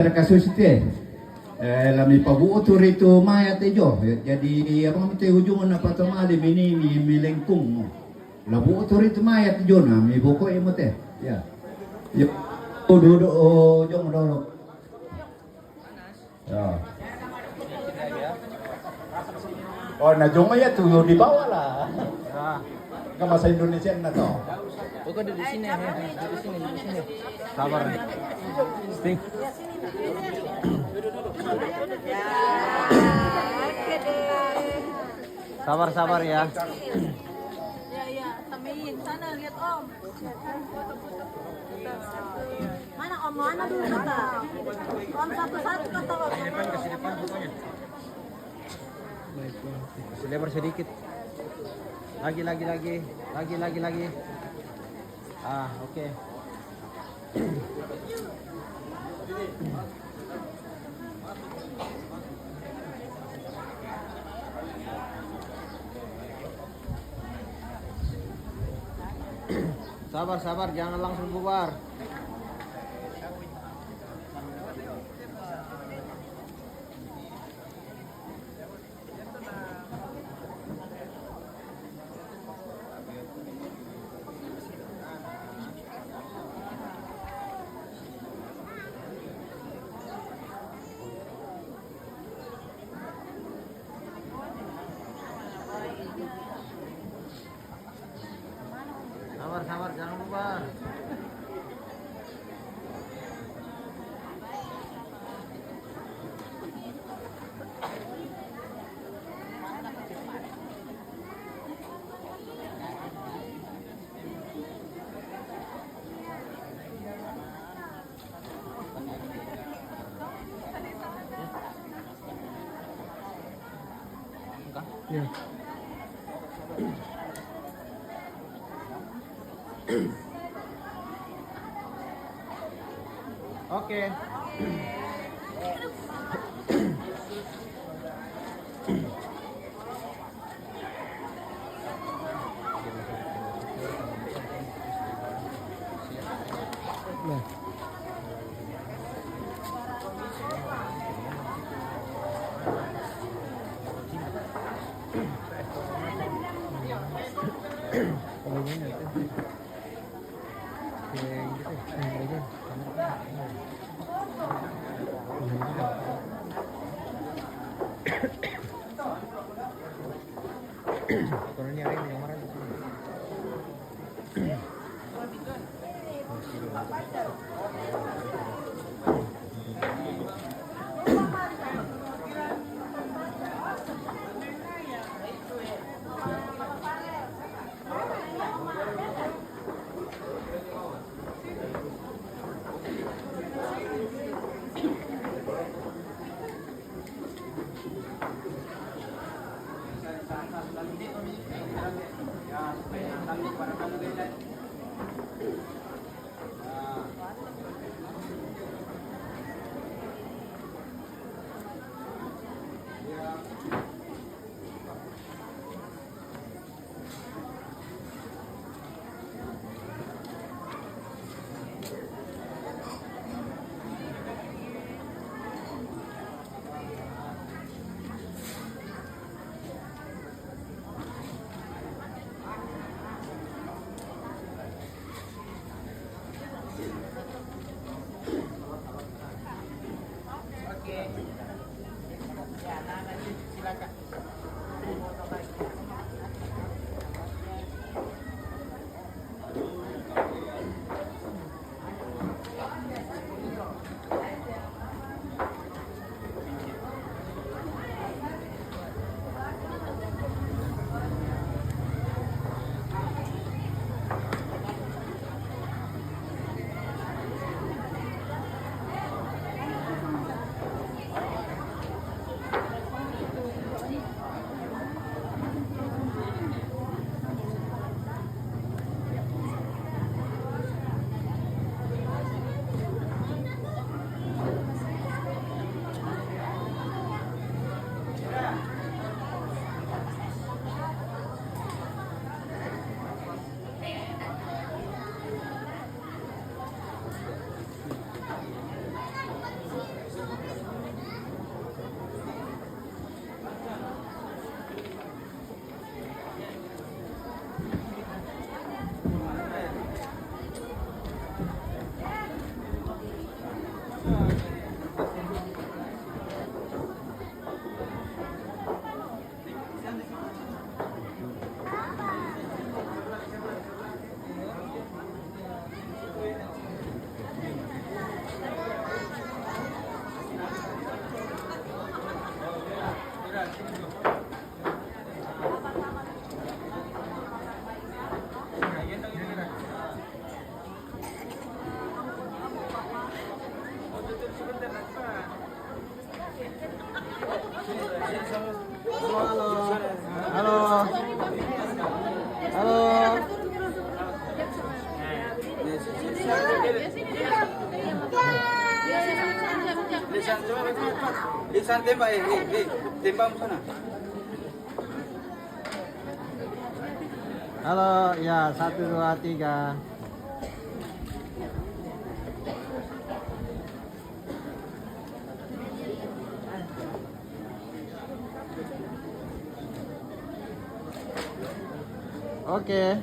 Kasus itu lami pabuto rito mayat jo. Jadi apa mate ujung na patamali minimi milengkung. Labuto rito mayat jo na mi boko emote. Ya. Yo dodo jong dodo. Ya. Oh, na jong mayat tuh di bawah lah. Ke masa Indonesia na to. Bukan di sini ya, di sini. Sabar nih. Sting. Sabar ya. Ya, samein sana lihat Om. Mana Om? Mana dulu kata? Om satu-satu kata Om. Kasih depan fotonya. Kasih lebar sedikit. Lagi. Ah, oke. Sabar, jangan langsung bubar. Sabar, jangan bubar. Ya. Oke. Koronnya ada yang marah. Halo. Halo. Lisan tembak tembak sana. Halo, ya 1 2 3. Oke.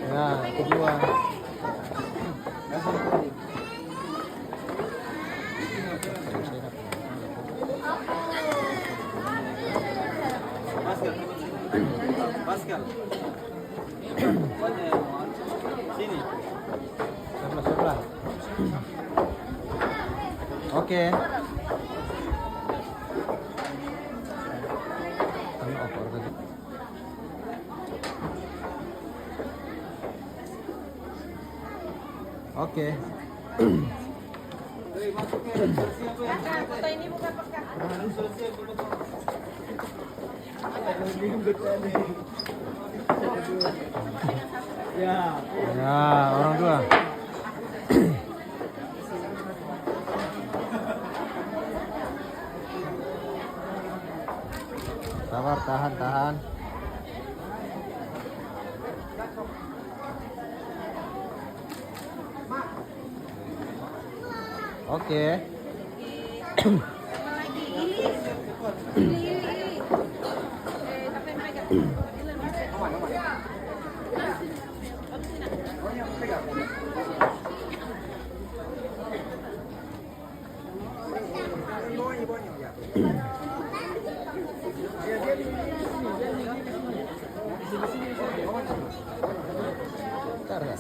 Ya, kedua. Pascal. Sini. Sebelah. Oke. Oke. Foto ini bukan pakai. Ya, orang tua. Sabar, tahan. Oke. Bentar, ya.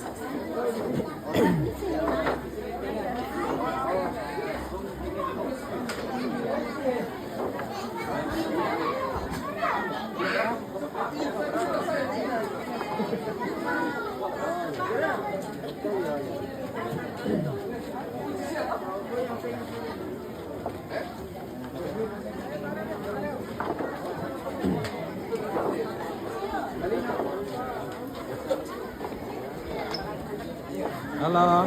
Halo.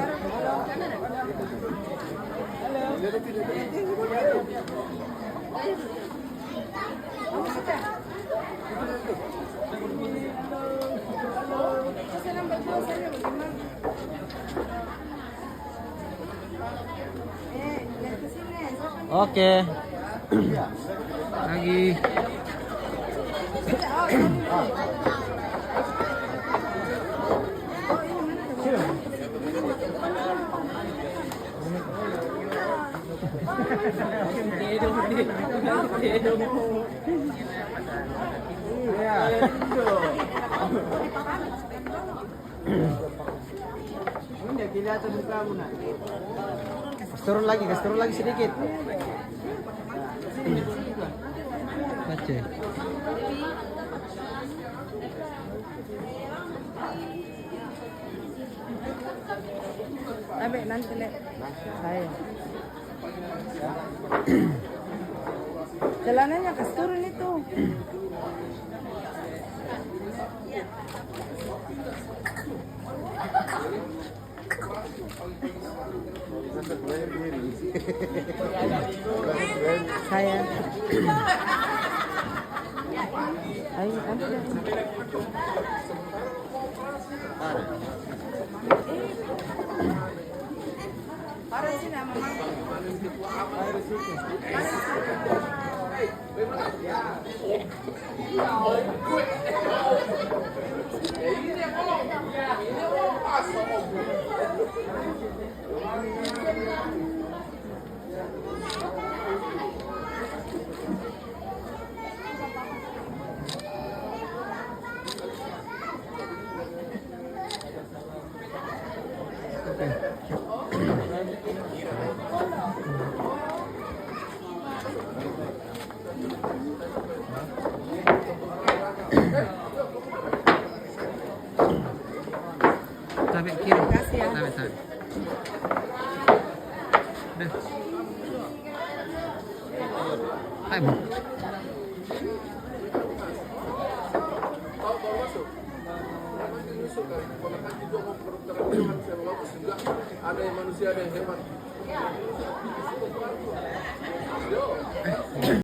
Oke. Lagi. Kasih turun lagi sedikit. Baca. Abe nanti le. Saya. Celananya kasih turun itu. Saya. Ayo ambil. Para sini mama. Tarik kiri. Kasih ya. Tarik. Time. Ada yang manusia, ada yang hewan.